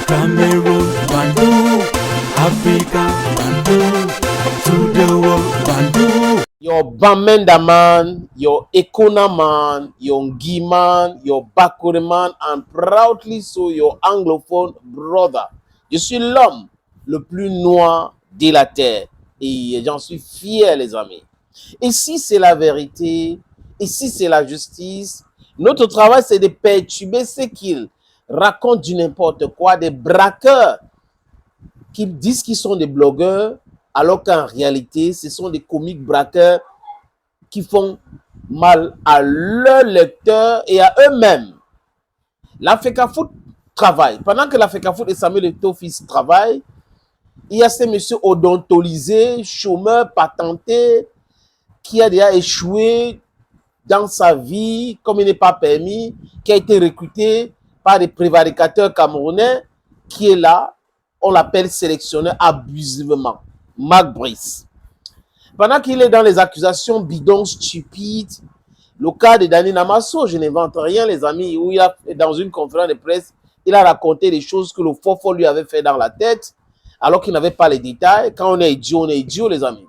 Cameroon, Bandung, Africa, Bandung, to the world, Bandung. Your Bamenda man, your Ekona man, your Ngi man, your Bakure man, and proudly so your anglophone brother. Je suis l'homme le plus noir de la terre et j'en suis fier, les amis. Et si c'est la vérité, et si c'est la justice, notre travail c'est de perturber ceux qui racontent du n'importe quoi, des braqueurs qui disent qu'ils sont des blogueurs, alors qu'en réalité, ce sont des comiques braqueurs qui font mal à leurs lecteurs et à eux-mêmes. L'Africa Foot travaille. Pendant que l'Africa Foot et Samuel Eto'o-Fils travaillent, il y a ces messieurs odontolisés, chômeurs, patentés, qui a déjà échoué dans sa vie, comme il n'est pas permis, qui a été recruté par des prévaricateurs camerounais, qui est là, on l'appelle sélectionneur abusivement. Marc Brice. Pendant qu'il est dans les accusations bidons, stupides, le cas de Dani Namasso, je n'invente rien, les amis, où il a, dans une conférence de presse, il a raconté des choses que le Fofo lui avait fait dans la tête, alors qu'il n'avait pas les détails. Quand on est idiot, les amis.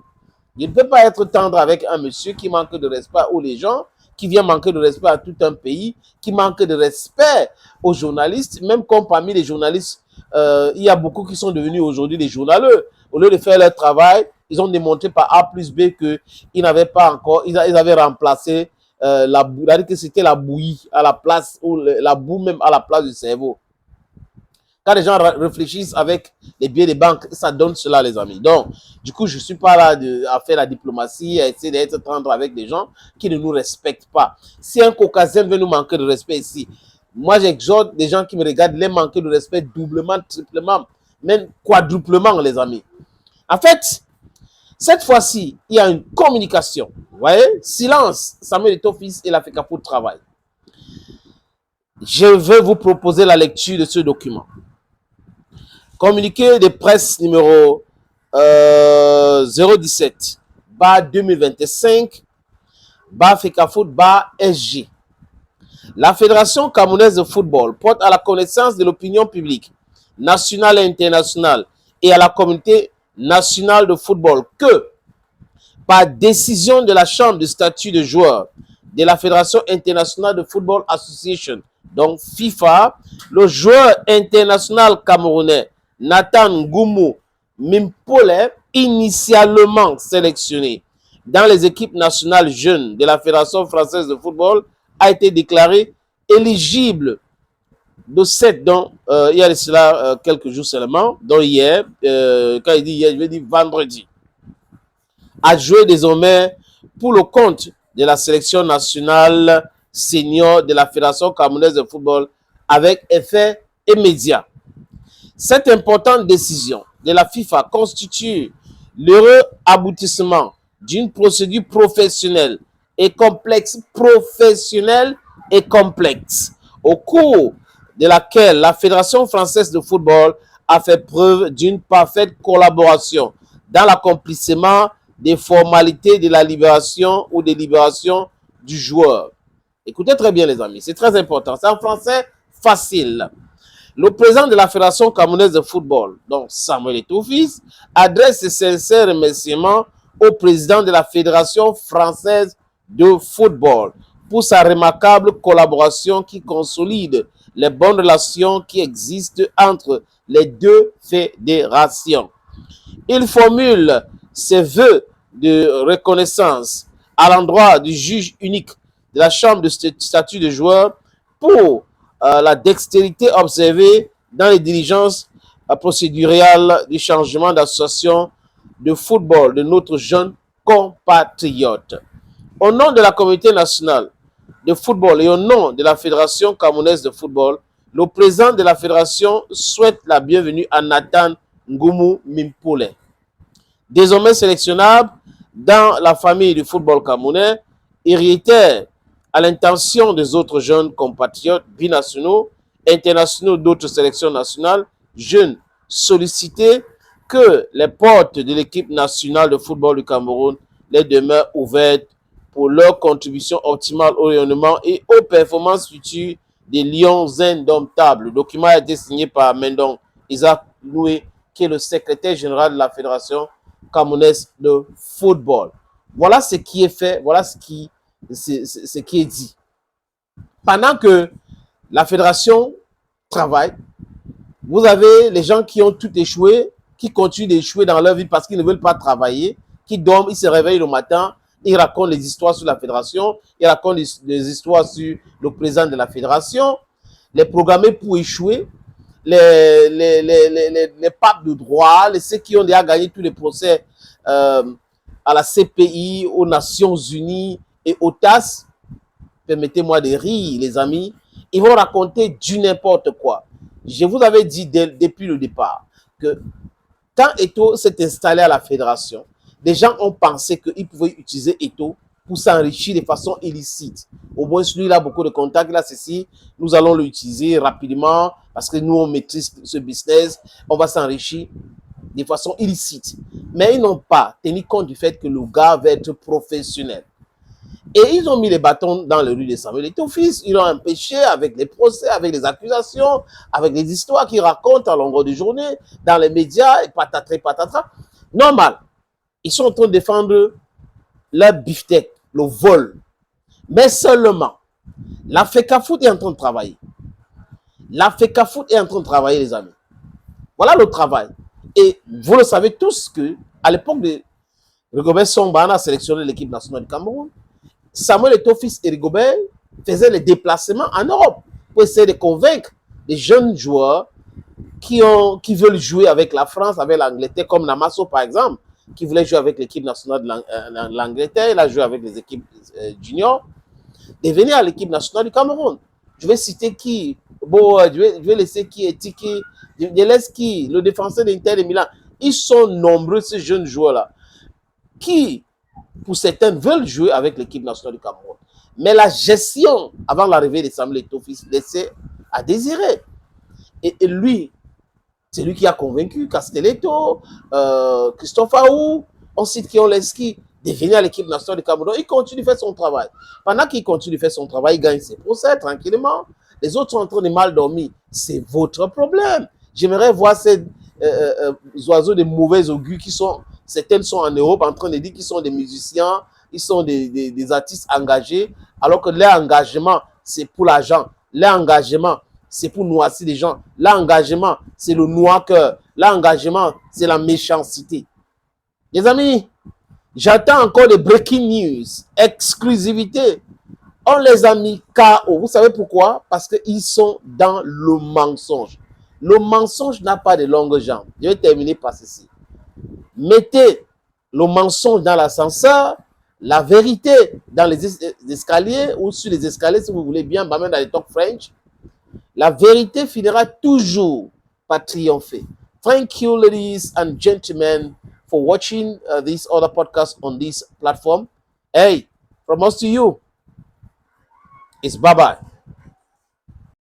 Il ne peut pas être tendre avec un monsieur qui manque de respect aux les gens, qui vient manquer de respect à tout un pays, qui manque de respect aux journalistes, même comme parmi les journalistes, il y a beaucoup qui sont devenus aujourd'hui des journaleux. Au lieu de faire leur travail, ils ont démontré par A plus B qu'ils n'avaient pas encore, ils avaient remplacé la boue, c'est-à-dire que c'était la bouillie à la place, ou la boue même à la place du cerveau. Quand les gens réfléchissent avec les billets des banques, ça donne cela, les amis. Donc, du coup, je ne suis pas là à faire la diplomatie, à essayer d'être tendre avec des gens qui ne nous respectent pas. Si un Caucasien veut nous manquer de respect ici, moi, j'exhorte des gens qui me regardent les manquer de respect doublement, triplement, même quadruplement, les amis. En fait, cette fois-ci, il y a une communication. Vous voyez? Silence, Samuel Eto'o-Fils et l'Africa Foot travail. Je vais vous proposer la lecture de ce document. Communiqué de presse numéro 017, bas 2025, bas Africa Foot, bas SG. La Fédération camerounaise de football porte à la connaissance de l'opinion publique nationale et internationale et à la communauté nationale de football que, par décision de la Chambre de statut de joueurs de la Fédération internationale de football association, donc FIFA, le joueur international camerounais Nathan Ngumu Mimpole, initialement sélectionné dans les équipes nationales jeunes de la Fédération française de football, a été déclaré éligible de 7, donc il y a de cela quelques jours seulement, donc hier, quand il dit hier, je vais dire vendredi, a joué désormais pour le compte de la sélection nationale senior de la Fédération camerounaise de football avec effet immédiat. Cette importante décision de la FIFA constitue l'heureux aboutissement d'une procédure professionnelle et complexe, au cours de laquelle la Fédération française de football a fait preuve d'une parfaite collaboration dans l'accomplissement des formalités de la libération ou des libérations du joueur. Écoutez très bien, les amis, c'est très important. C'est en français facile. Le président de la Fédération camerounaise de football, donc Samuel Eto'o-Fils, adresse ses sincères remerciements au président de la Fédération française de football pour sa remarquable collaboration qui consolide les bonnes relations qui existent entre les deux fédérations. Il formule ses vœux de reconnaissance à l'endroit du juge unique de la Chambre de statut de joueur pour la dextérité observée dans les diligences procédurales du changement d'association de football de notre jeune compatriote. Au nom de la communauté nationale de football et au nom de la Fédération camerounaise de football, le président de la fédération souhaite la bienvenue à Nathan Ngumu Mimpole. Désormais sélectionnable dans la famille du football camerounais, il réitère à l'intention des autres jeunes compatriotes binationaux, internationaux d'autres sélections nationales, jeunes sollicités, que les portes de l'équipe nationale de football du Cameroun les demeurent ouvertes pour leur contribution optimale au rayonnement et aux performances futures des Lions indomptables. Le document a été signé par Mendon Isaac Loué, qui est le secrétaire général de la Fédération camerounaise de football. Voilà ce qui est fait, voilà ce qui est dit. Pendant que la fédération travaille, vous avez les gens qui ont tout échoué, qui continuent d'échouer dans leur vie parce qu'ils ne veulent pas travailler, qui dorment, ils se réveillent le matin, ils racontent les histoires sur la fédération, ils racontent les histoires sur le président de la fédération, les programmés pour échouer, les papes de droit, ceux qui ont déjà gagné tous les procès à la CPI, aux Nations Unies et au TAS, permettez-moi de rire, les amis, ils vont raconter du n'importe quoi. Je vous avais dit depuis le départ que quand Eto'o s'est installé à la fédération, les gens ont pensé qu'ils pouvaient utiliser Eto'o pour s'enrichir de façon illicite. Au moins, lui, il a beaucoup de contacts, là, ceci, nous allons l'utiliser rapidement parce que nous, on maîtrise ce business, on va s'enrichir de façon illicite. Mais ils n'ont pas tenu compte du fait que le gars va être professionnel. Et ils ont mis les bâtons dans les rues de Samuel Eto'o fils. Ils l'ont empêché avec les procès, avec les accusations, avec les histoires qu'ils racontent à longueur de journée, dans les médias, et patatras, patatras. Normal. Ils sont en train de défendre leur beefsteak, le vol. Mais seulement, la FECAFOOT est en train de travailler. La FECAFOOT est en train de travailler, les amis. Voilà le travail. Et vous le savez tous que, à l'époque de Rigobert Songba, on a sélectionné l'équipe nationale du Cameroun. Samuel Eto'o fils et Rigobert faisaient les déplacements en Europe pour essayer de convaincre les jeunes joueurs qui veulent jouer avec la France, avec l'Angleterre, comme Namasso par exemple, qui voulait jouer avec l'équipe nationale de l'Angleterre, il a joué avec les équipes juniors, de venir à l'équipe nationale du Cameroun. Je vais citer qui? Bon, je vais laisser qui est Tiki, je laisse qui? Le défenseur d'Inter de Milan. Ils sont nombreux, ces jeunes joueurs-là, qui, pour certains, veulent jouer avec l'équipe nationale du Cameroun. Mais la gestion, avant l'arrivée de Samuel Eto'o fils, laissait à désirer. Et lui, c'est lui qui a convaincu Castelletto, Christophe Aou, on cite qui on laisse qui, de venir à l'équipe nationale du Cameroun. Il continue de faire son travail. Pendant qu'il continue de faire son travail, il gagne ses procès tranquillement. Les autres sont en train de mal dormir. C'est votre problème. J'aimerais voir ces oiseaux de mauvais augure qui sont, certains sont en Europe en train de dire qu'ils sont des musiciens, ils sont des artistes engagés, alors que leur engagement, c'est pour l'argent. Leur engagement, c'est pour noircir les gens. L'engagement, c'est le noir-cœur. L'engagement, c'est la méchanceté. Les amis, j'attends encore des breaking news, exclusivité. On les a mis KO. Vous savez pourquoi? Parce qu'ils sont dans le mensonge. Le mensonge n'a pas de longues jambes. Je vais terminer par ceci. Mettez le mensonge dans l'ascenseur, la vérité dans les escaliers ou sur les escaliers, si vous voulez bien, même dans les talk French. La vérité finira toujours par triompher. Thank you, ladies and gentlemen, for watching this other podcast on this platform. Hey, from us to you, it's bye-bye.